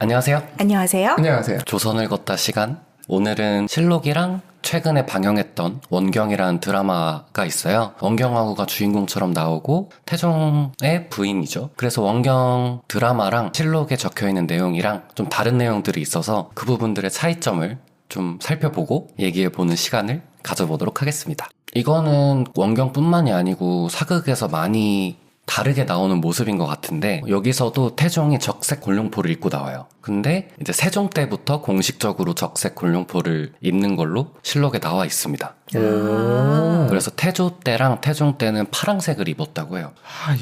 안녕하세요. 안녕하세요. 안녕하세요. 조선을 걷다 시간. 오늘은 실록이랑 최근에 방영했던 원경이라는 드라마가 있어요. 원경화후가 주인공처럼 나오고 태종의 부인이죠. 그래서 원경 드라마랑 실록에 적혀있는 내용이랑 좀 다른 내용들이 있어서 그 부분들의 차이점을 좀 살펴보고 얘기해보는 시간을 가져보도록 하겠습니다. 이거는 원경뿐만이 아니고 사극에서 많이 다르게 나오는 모습인 것 같은데, 여기서도 태종이 적색 곤룡포를 입고 나와요. 근데 이제 세종 때부터 공식적으로 적색 곤룡포를 입는 걸로 실록에 나와 있습니다. 그래서 태조 때랑 태종 때는 파란색을 입었다고 해요.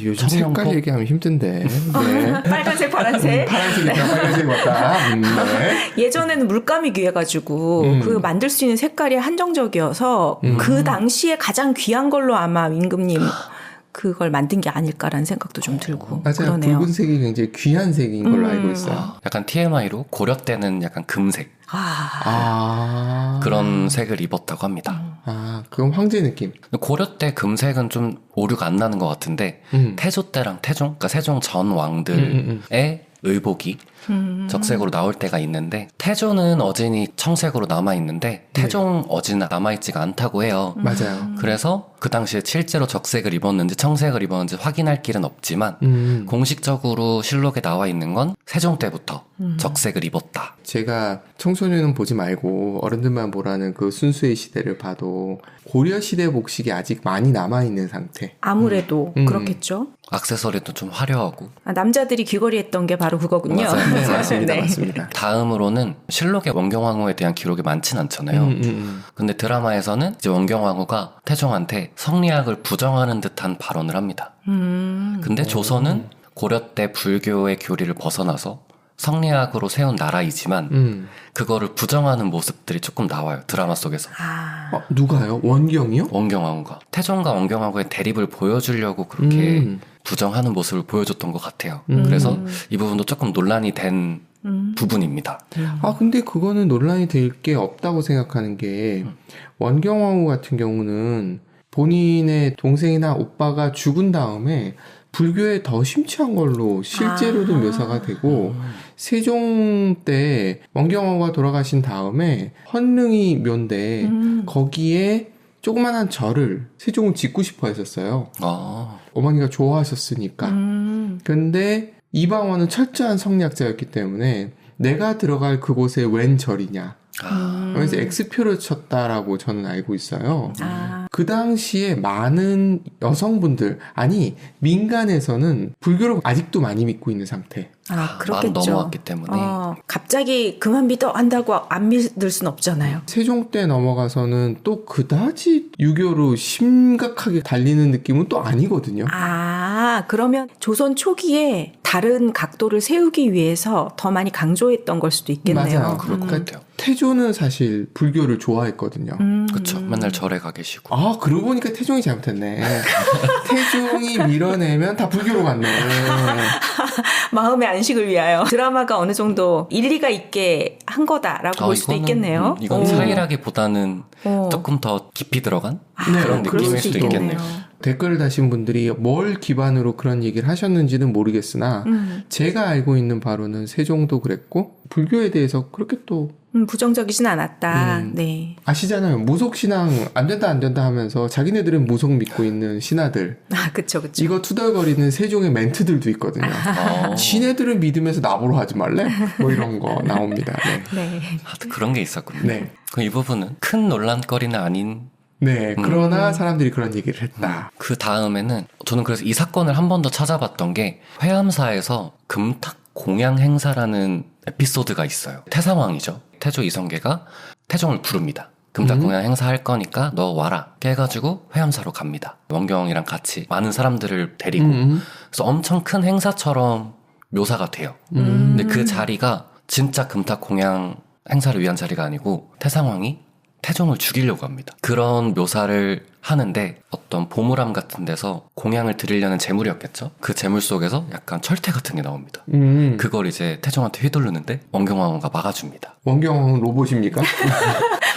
요즘 청룡포? 색깔 얘기하면 힘든데. 네. 빨간색, 파란색. 파란색이다, 빨간색 왔다. 네. 예전에는 물감이 귀해가지고 그 만들 수 있는 색깔이 한정적이어서 그 당시에 가장 귀한 걸로 아마 임금님 그걸 만든 게 아닐까라는 생각도 좀 들고 맞아요. 그러네요. 붉은색이 굉장히 귀한 색인 걸로 알고 있어요. 약간 TMI로 고려 때는 약간 금색 그런 색을 입었다고 합니다. 그건 황제 느낌. 고려 때 금색은 좀 오류가 안 나는 것 같은데 태조 때랑 태종, 그러니까 세종 전 왕들의 의복이 적색으로 나올 때가 있는데, 태조는 어진이 청색으로 남아있는데 태종 어진은 남아있지가 않다고 해요. 맞아요. 그래서 그 당시에 실제로 적색을 입었는지 청색을 입었는지 확인할 길은 없지만 공식적으로 실록에 나와 있는 건 세종 때부터 적색을 입었다. 제가 청소년은 보지 말고 어른들만 보라는 그 순수의 시대를 봐도 고려 시대 복식이 아직 많이 남아있는 상태. 아무래도 그렇겠죠. 액세서리도 좀 화려하고. 남자들이 귀걸이 했던 게 바로 그거군요. 맞아요. 네, 맞습니다. 네. 맞습니다. 다음으로는 실록에 원경왕후에 대한 기록이 많진 않잖아요. 근데 드라마에서는 이제 원경왕후가 태종한테 성리학을 부정하는 듯한 발언을 합니다. 근데 조선은 고려 때 불교의 교리를 벗어나서 성리학으로 세운 나라이지만 그거를 부정하는 모습들이 조금 나와요. 드라마 속에서. 누가요? 원경이요? 원경왕후가 태종과 원경왕후의 대립을 보여주려고 그렇게 부정하는 모습을 보여줬던 것 같아요. 그래서 이 부분도 조금 논란이 된 부분입니다. 근데 그거는 논란이 될 게 없다고 생각하는 게, 원경왕후 같은 경우는 본인의 동생이나 오빠가 죽은 다음에 불교에 더 심취한 걸로 실제로도 묘사가 되고, 세종 때 원경왕후가 돌아가신 다음에 헌릉이 묘인데 거기에 조그만한 절을 세종은 짓고 싶어 했었어요. 어머니가 좋아하셨으니까. 근데 이방원은 철저한 성리학자였기 때문에 내가 들어갈 그곳에 웬 절이냐, 그래서 X표를 쳤다라고 저는 알고 있어요. 그 당시에 많은 여성분들, 아니 민간에서는 불교를 아직도 많이 믿고 있는 상태. 그렇겠죠. 만 넘어왔기 때문에. 갑자기 그만 믿어 한다고 안 믿을 순 없잖아요. 세종 때 넘어가서는 또 그다지 유교로 심각하게 달리는 느낌은 또 아니거든요. 그러면 조선 초기에 다른 각도를 세우기 위해서 더 많이 강조했던 걸 수도 있겠네요. 맞아요. 그럴 것 같아요. 태조는 사실 불교를 좋아했거든요. 그쵸. 맨날 절에 가 계시고. 그러고 보니까 태종이 잘못했네. 태종이 밀어내면 다 불교로 갔네. 마음의 안식을 위하여 드라마가 어느 정도 일리가 있게 한 거다라고 볼 수도 있겠네요. 이건 사이라기보다는 조금 더 깊이 들어간 그런 그럴 느낌일 수도 수도 있겠네요. 댓글을 다신 분들이 뭘 기반으로 그런 얘기를 하셨는지는 모르겠으나 제가 알고 있는 바로는 세종도 그랬고 불교에 대해서 그렇게 또 부정적이진 않았다. 네. 아시잖아요. 무속신앙 안 된다 하면서 자기네들은 무속 믿고 있는 신하들, 그쵸. 이거 투덜거리는 세종의 멘트들도 있거든요. 지네들은 믿으면서 나보러 하지 말래? 뭐 이런 거 나옵니다. 네. 그런 게 있었군요. 네. 그럼 이 부분은 큰 논란거리는 아닌. 네, 그러나 사람들이 그런 얘기를 했다. 그 다음에는 저는 그래서 이 사건을 한 번 더 찾아봤던 게, 회암사에서 금탁 공양 행사라는 에피소드가 있어요. 태상왕이죠. 태조 이성계가 태종을 부릅니다. 금탁 공양 행사할 거니까 너 와라 해가지고 회암사로 갑니다. 원경이랑 같이 많은 사람들을 데리고. 그래서 엄청 큰 행사처럼 묘사가 돼요. 근데 그 자리가 진짜 금탁 공양 행사를 위한 자리가 아니고 태상왕이 태종을 죽이려고 합니다. 그런 묘사를 하는데 어떤 보물함 같은 데서 공양을 드리려는 재물이었겠죠. 그 재물 속에서 약간 철퇴 같은 게 나옵니다. 그걸 이제 태종한테 휘두르는데 원경왕후가 막아줍니다. 원경왕후는 로봇입니까?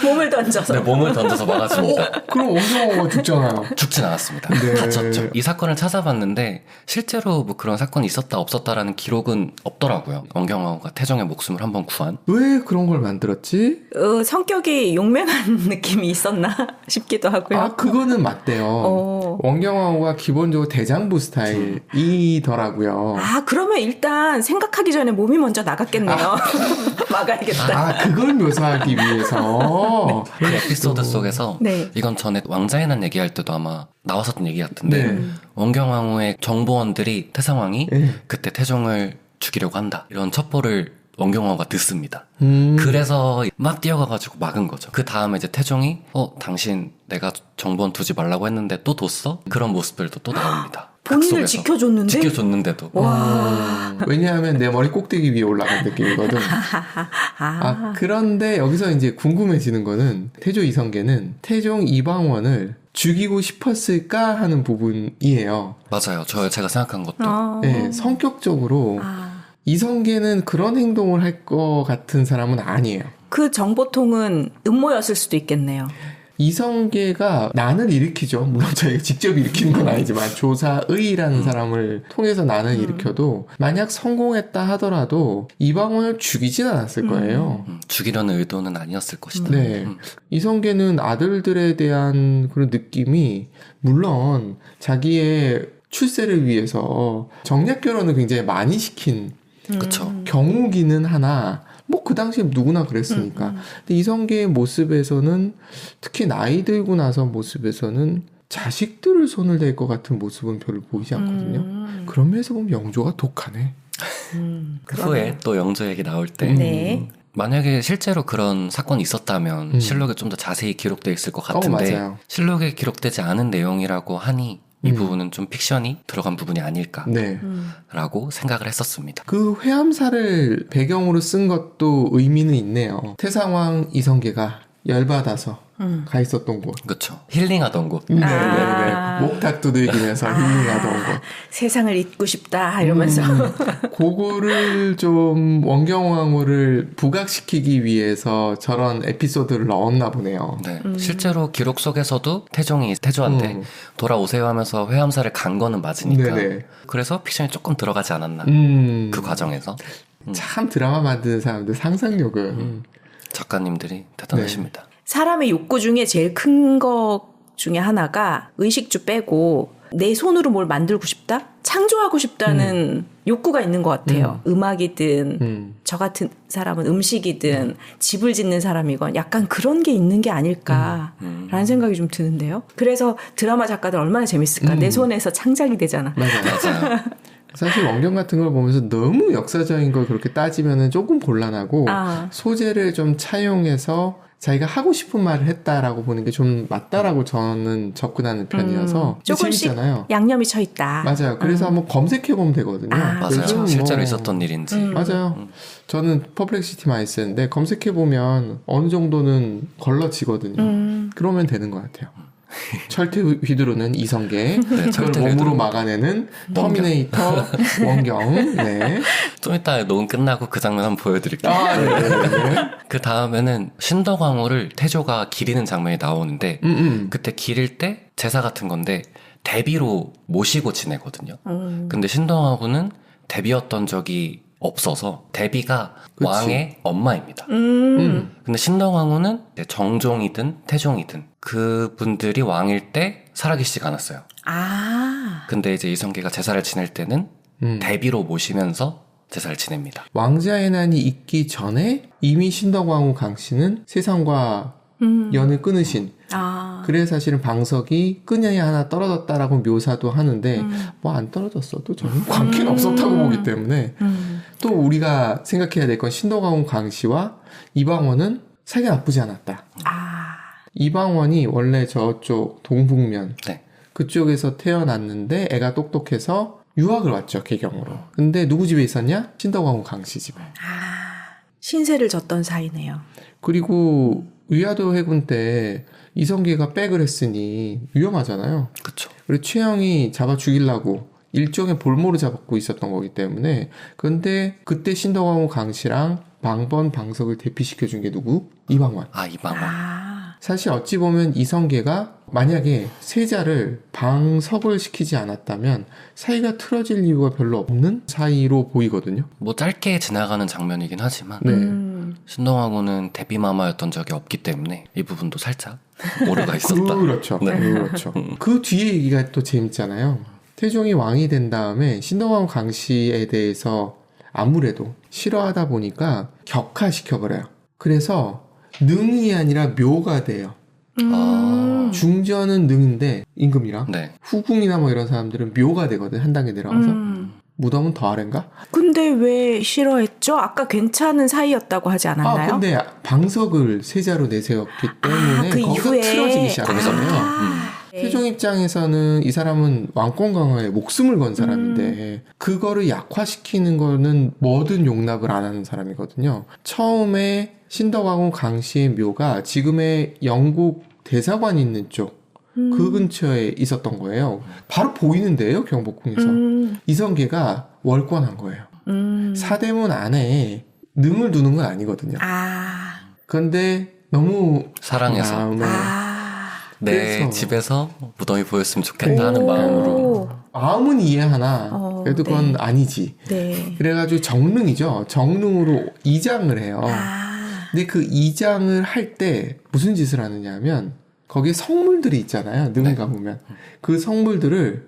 몸을 던져서. 네, 몸을 던져서 막아줍니다. 그럼 원경왕후가 죽잖아요. 죽진 않았습니다. 네. 다쳤죠. 이 사건을 찾아봤는데 실제로 뭐 그런 사건이 있었다 없었다라는 기록은 없더라고요. 원경왕후가 태종의 목숨을 한번 구한. 왜 그런 걸 만들었지? 성격이 용맹한 느낌이 있었나 싶기도 하고요. 아, 그거는 맞대요. 원경왕후가 기본적으로 대장부 스타일이더라고요. 아, 그러면 일단 생각하기 전에 몸이 먼저 나갔겠네요. 막아야겠다. 아, 그걸 묘사하기 위해서. 그 에피소드 속에서 네. 이건 전에 왕자의 난 얘기할 때도 아마 나왔었던 얘기 같은데 네. 원경왕후의 정보원들이 태상왕이 네. 그때 태종을 죽이려고 한다 이런 첩보를 원경왕후가 듣습니다. 음. 그래서 막 뛰어가가지고 막은 거죠. 그 다음에 이제 태종이 당신 내가 정보원 두지 말라고 했는데 또 뒀어? 그런 모습들도 또 나옵니다. 본인을 극 속에서. 지켜줬는데? 지켜줬는데도. 왜냐하면 내 머리 꼭대기 위에 올라간 느낌이거든. 그런데 여기서 이제 궁금해지는 거는 태조 이성계는 태종 이방원을 죽이고 싶었을까 하는 부분이에요. 맞아요. 제가 생각한 것도. 네, 성격적으로 이성계는 그런 행동을 할 것 같은 사람은 아니에요. 그 정보통은 음모였을 수도 있겠네요. 이성계가 난을 일으키죠. 물론 저희가 직접 일으키는 건 아니지만 조사의라는 사람을 통해서 난을 일으켜도 만약 성공했다 하더라도 이방원을 죽이진 않았을 거예요. 죽이려는 의도는 아니었을 것이다. 네. 이성계는 아들들에 대한 그런 느낌이 물론 자기의 출세를 위해서 정략 결혼을 굉장히 많이 시킨 그쵸. 경우기는 하나 뭐 그 당시에 누구나 그랬으니까. 근데 이성계의 모습에서는 특히 나이 들고 나서 모습에서는 자식들을 손을 댈 것 같은 모습은 별로 보이지 않거든요. 그런 면에서 보면 영조가 독하네. 그 후에 또 영조 얘기 나올 때 네. 만약에 실제로 그런 사건이 있었다면 실록에 좀 더 자세히 기록되어 있을 것 같은데 맞아요. 실록에 기록되지 않은 내용이라고 하니 이 부분은 좀 픽션이 들어간 부분이 아닐까라고 네. 생각을 했었습니다. 그 회암사를 배경으로 쓴 것도 의미는 있네요. 태상왕 이성계가 열받아서 가 있었던 곳. 그렇죠. 힐링하던 곳. 네. 목탁 두들기면서 힐링하던 곳. 세상을 잊고 싶다 이러면서. 그거를 좀 원경왕후를 부각시키기 위해서 저런 에피소드를 넣었나 보네요. 네. 실제로 기록 속에서도 태종이 태조한테 돌아오세요 하면서 회암사를 간 거는 맞으니까. 네네. 그래서 픽션이 조금 들어가지 않았나. 그 과정에서. 참 드라마 만드는 사람들 상상력은 작가님들이 대단하십니다. 사람의 욕구 중에 제일 큰 것 중에 하나가 의식주 빼고 내 손으로 뭘 만들고 싶다? 창조하고 싶다는 욕구가 있는 것 같아요. 음악이든 저 같은 사람은 음식이든 집을 짓는 사람이건 약간 그런 게 있는 게 아닐까라는 생각이 좀 드는데요. 그래서 드라마 작가들 얼마나 재밌을까. 내 손에서 창작이 되잖아. 맞아요. 사실 원경 같은 걸 보면서 너무 역사적인 걸 그렇게 따지면은 조금 곤란하고 소재를 좀 차용해서 자기가 하고 싶은 말을 했다라고 보는 게 좀 맞다라고 저는 접근하는 편이어서 조금씩 재밌잖아요. 양념이 쳐 있다. 맞아요. 그래서 한번 검색해보면 되거든요. 맞아요. 실제로 있었던 일인지. 맞아요. 저는 퍼플렉시티 많이 쓰는데 검색해보면 어느 정도는 걸러지거든요. 그러면 되는 것 같아요. 철퇴 휘두르는 이성계, 그걸 철퇴 몸으로 휘두르는 막아내는 터미네이터 원경. 네. 좀 이따 녹음 끝나고 그 장면 한번 보여드릴게요. 네. 그 다음에는 신덕왕후를 태조가 기리는 장면이 나오는데 그때 기릴 때 제사 같은 건데 대비로 모시고 지내거든요. 근데 신덕왕후는 대비였던 적이 없어서 대비가 그치. 왕의 엄마입니다. 근데 신덕왕후는 정종이든 태종이든 그분들이 왕일 때 살아계시지가 않았어요. 근데 이제 이성계가 제사를 지낼 때는 대비로 모시면서 제사를 지냅니다. 왕자의 난이 있기 전에 이미 신덕왕후 강씨는 세상과 연을 끊으신. 그래서 사실은 방석이 끈이 하나 떨어졌다라고 묘사도 하는데 뭐 안 떨어졌어도 저는 관계는 없었다고 보기 때문에 또 우리가 생각해야 될 건 신덕왕후 강씨와 이방원은 사이가 나쁘지 않았다. 이방원이 원래 저쪽 동북면 네. 그쪽에서 태어났는데 애가 똑똑해서 유학을 왔죠, 개경으로. 근데 누구 집에 있었냐? 신덕왕후 강씨 집에. 신세를 졌던 사이네요. 그리고 위화도 해군 때 이성계가 백을 했으니 위험하잖아요. 그쵸. 그리고 최영이 잡아 죽이려고 일종의 볼모로 잡고 있었던 거기 때문에. 근데 그때 신덕왕후 강씨랑 방번, 방석을 대피시켜준 게 누구? 이방원. 이방원. 사실 어찌 보면 이성계가 만약에 세자를 방석을 시키지 않았다면 사이가 틀어질 이유가 별로 없는 사이로 보이거든요. 뭐 짧게 지나가는 장면이긴 하지만 네. 신동하고는 데뷔마마였던 적이 없기 때문에 이 부분도 살짝 오류가 있었다. 그렇죠. 네. 그렇죠. 그 뒤에 얘기가 또 재밌잖아요. 태종이 왕이 된 다음에 신동왕후 강씨에 대해서 아무래도 싫어하다 보니까 격화시켜버려요. 그래서 능이 아니라 묘가 돼요. 중전은 능인데 임금이랑 네. 후궁이나 뭐 이런 사람들은 묘가 되거든. 한 단계 내려가서. 무덤은 더 아래인가? 근데 왜 싫어했죠? 아까 괜찮은 사이였다고 하지 않았나요? 근데 방석을 세자로 내세웠기 때문에 그 거기서 이후에 틀어지기 시작했어요. 태종 입장에서는 이 사람은 왕권 강화에 목숨을 건 사람인데 그거를 약화시키는 거는 뭐든 용납을 안 하는 사람이거든요. 처음에 신덕왕후 강씨의 묘가 지금의 영국 대사관 있는 쪽 그 근처에 있었던 거예요. 바로 보이는데요, 경복궁에서. 이성계가 월권한 거예요. 사대문 안에 능을 두는 건 아니거든요. 그런데 너무 사랑해서 마음에 내 그래서. 집에서 무덤이 보였으면 좋겠다 하는 마음으로. 마음은 이해하나 그래도 그건 네. 아니지. 네. 그래가지고 정릉이죠. 정릉으로 이장을 해요. 근데 그 이장을 할 때 무슨 짓을 하느냐 하면 거기에 성물들이 있잖아요. 능 가보면 그 성물들을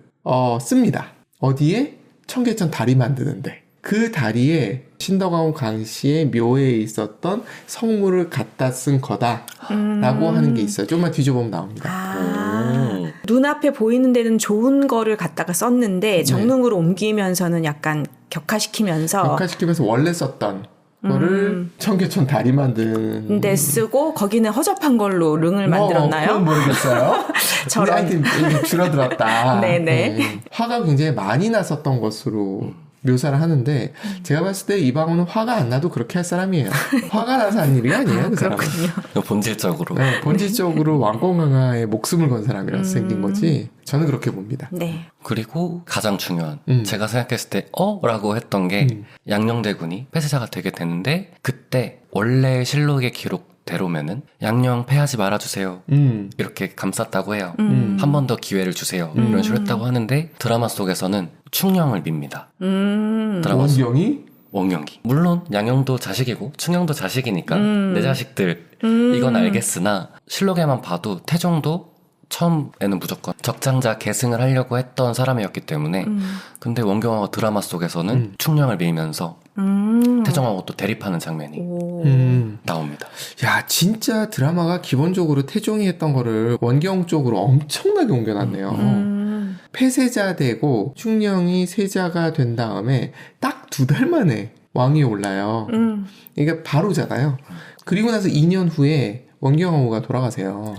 씁니다. 어디에? 청계천 다리 만드는데 그 다리에 신덕왕후 강씨의 묘에 있었던 성물을 갖다 쓴 거다라고 하는 게 있어요. 좀만 뒤져보면 나옵니다. 눈앞에 보이는 데는 좋은 거를 갖다가 썼는데 정릉으로 옮기면서는 약간 격화시키면서 격화시키면서 원래 썼던 거를 청계천 다리 만드는 근데 쓰고 거기는 허접한 걸로 릉을 만들었나요? 그건 모르겠어요. 저런. 근데 하여튼 줄어들었다. 네네. 화가 굉장히 많이 났었던 것으로 묘사를 하는데 제가 봤을 때 이방원은 화가 안 나도 그렇게 할 사람이에요. 화가 나서 한 일이 아니에요. 그 사람은. 본질적으로. 네, 본질적으로 왕권 강화에 목숨을 건 사람이라서 생긴 거지. 저는 그렇게 봅니다. 네. 그리고 가장 중요한 제가 생각했을 때 라고 했던 게 양녕대군이 폐쇄자가 되게 되는데 그때 원래 실록의 기록대로면은 양녕 패하지 말아주세요 이렇게 감쌌다고 해요. 한 번 더 기회를 주세요 이런 식으로 했다고 하는데 드라마 속에서는 충녕을 밉니다. 드라마 속 원경이 원경이 물론 양녕도 자식이고 충녕도 자식이니까 내 자식들 이건 알겠으나 실록에만 봐도 태종도 처음에는 무조건 적장자 계승을 하려고 했던 사람이었기 때문에 근데 원경화가 드라마 속에서는 충녕을 밀면서 태종하고 또 대립하는 장면이 나옵니다. 야, 진짜 드라마가 기본적으로 태종이 했던 거를 원경 쪽으로 엄청나게 옮겨놨네요. 폐세자 되고 충녕이 세자가 된 다음에 딱 2달 만에 왕이 올라요. 그러니까 바로잖아요. 그리고 나서 2년 후에 원경화후가 돌아가세요.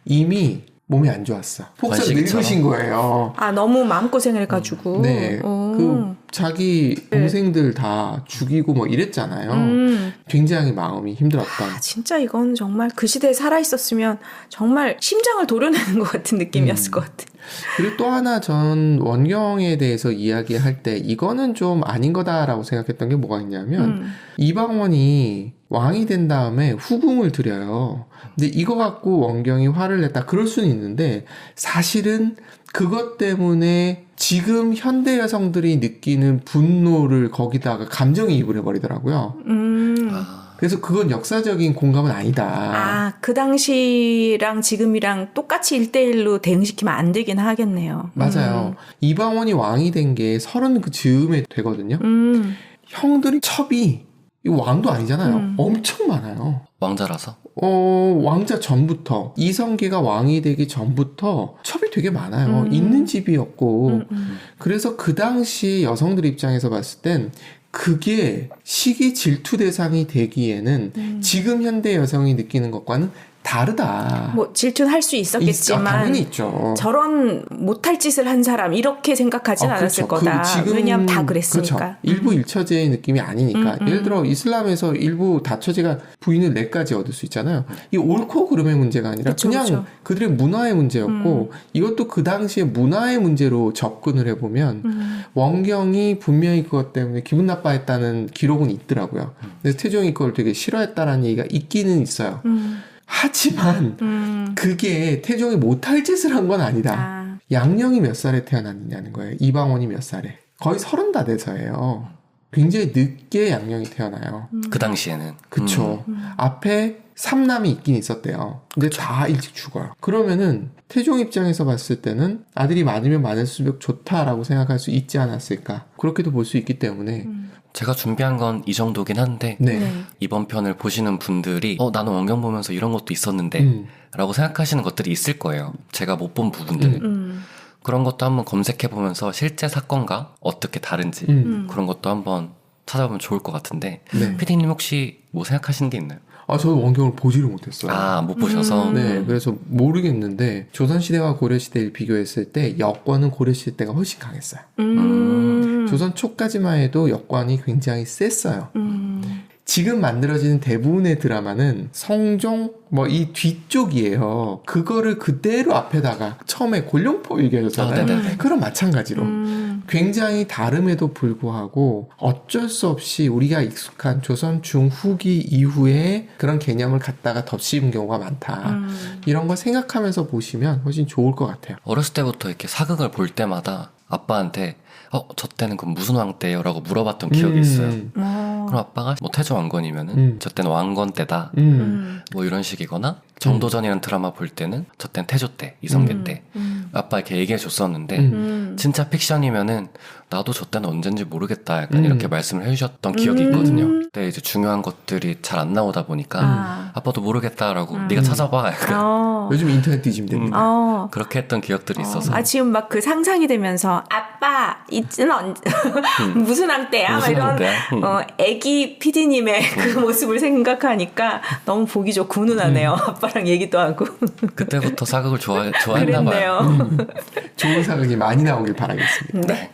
이미 몸이 안 좋았어. 폭삭 관식이처럼? 늙으신 거예요. 너무 마음고생을 해가지고. 네. 그 자기 동생들 다 죽이고 뭐 이랬잖아요. 굉장히 마음이 힘들었던. 진짜 이건 정말 그 시대에 살아있었으면 정말 심장을 도려내는 것 같은 느낌이었을 것 같아. 그리고 또 하나 전 원경에 대해서 이야기할 때 이거는 좀 아닌 거다라고 생각했던 게 뭐가 있냐면 이방원이 왕이 된 다음에 후궁을 들여요. 근데 이거 갖고 원경이 화를 냈다. 그럴 수는 있는데 사실은 그것 때문에 지금 현대 여성들이 느끼는 분노를 거기다가 감정이입을 해버리더라고요. 그래서 그건 역사적인 공감은 아니다. 그 당시랑 지금이랑 똑같이 1대1로 대응시키면 안 되긴 하겠네요. 맞아요. 이방원이 왕이 된 게 30 그 즈음에 되거든요. 형들이 첩이 이거 왕도 아니잖아요. 엄청 많아요. 왕자라서? 왕자 전부터 이성계가 왕이 되기 전부터 첩이 되게 많아요. 있는 집이었고 그래서 그 당시 여성들 입장에서 봤을 땐 그게 시기 질투 대상이 되기에는 지금 현대 여성이 느끼는 것과는 다르다. 뭐 질투할 수 있었겠지만 당연히 있죠. 저런 못할 짓을 한 사람 이렇게 생각하진 않았을 거다. 왜냐하면 다 그랬으니까. 그렇죠. 일부 일처제의 느낌이 아니니까. 예를 들어 이슬람에서 일부 다처제가 부인을 4가지 얻을 수 있잖아요. 이 옳고 그름의 문제가 아니라 그쵸, 그냥 그쵸. 그들의 문화의 문제였고 이것도 그 당시에 문화의 문제로 접근을 해보면 원경이 분명히 그것 때문에 기분 나빠했다는 기록은 있더라고요. 그래서 태종이 그걸 되게 싫어했다라는 얘기가 있기는 있어요. 하지만 그게 태종이 못할 짓을 한 건 아니다. 아. 양령이 몇 살에 태어났느냐는 거예요. 이방원이 몇 살에. 거의 30 다 돼서예요. 굉장히 늦게 양령이 태어나요. 그 당시에는. 그쵸. 앞에 3남이 있긴 있었대요. 근데 다 일찍 죽어요. 그러면은 태종 입장에서 봤을 때는 아들이 많으면 많을수록 좋다라고 생각할 수 있지 않았을까. 그렇게도 볼 수 있기 때문에 제가 준비한 건 이 정도긴 한데 네. 이번 편을 보시는 분들이 나는 원경 보면서 이런 것도 있었는데 라고 생각하시는 것들이 있을 거예요. 제가 못 본 부분들. 그런 것도 한번 검색해보면서 실제 사건과 어떻게 다른지 그런 것도 한번 찾아보면 좋을 것 같은데 네. 피디님 혹시 뭐 생각하시는 게 있나요? 저는 원경을 보지를 못했어요. 못 보셔서 네, 그래서 모르겠는데 조선시대와 고려시대를 비교했을 때 여권은 고려시대 때가 훨씬 강했어요. 조선 초까지만 해도 여권이 굉장히 셌어요. 지금 만들어지는 대부분의 드라마는 성종 뭐 이 뒤쪽이에요. 그거를 그대로 앞에다가 처음에 골룡포 얘기하셨잖아요. 그럼 마찬가지로 굉장히 다름에도 불구하고 어쩔 수 없이 우리가 익숙한 조선 중후기 이후에 그런 개념을 갖다가 덧씌운 경우가 많다. 이런 걸 생각하면서 보시면 훨씬 좋을 것 같아요. 어렸을 때부터 이렇게 사극을 볼 때마다 아빠한테 저 때는 그 무슨 왕 때요? 라고 물어봤던 기억이 있어요. 그럼 아빠가 뭐 태조 왕건이면은 저 때는 왕건 때다. 뭐 이런 식이거나 정도전이라는 드라마 볼 때는 저 때는 태조 때, 이성계 때. 아빠 이렇게 얘기해 줬었는데 진짜 픽션이면은 나도 저 때는 언젠지 모르겠다. 약간 이렇게 말씀을 해주셨던 기억이 있거든요. 근데 이제 중요한 것들이 잘 안 나오다 보니까 아빠도 모르겠다라고 네가 찾아봐. 약간 요즘 인터넷 뒤지면 됩니다. 그렇게 했던 기억들이 있어서. 지금 막 그 상상이 되면서 아빠 이쯤 무슨 왕 때야? 막 무슨 이런 왕 때야? 애기 PD님의 그 모습을 생각하니까 너무 보기 좋고 훈훈하네요. 아빠랑 얘기도 하고. 그때부터 사극을 좋아했나 봐요. 그랬네요. 좋은 사극이 많이 나오길 바라겠습니다. 네.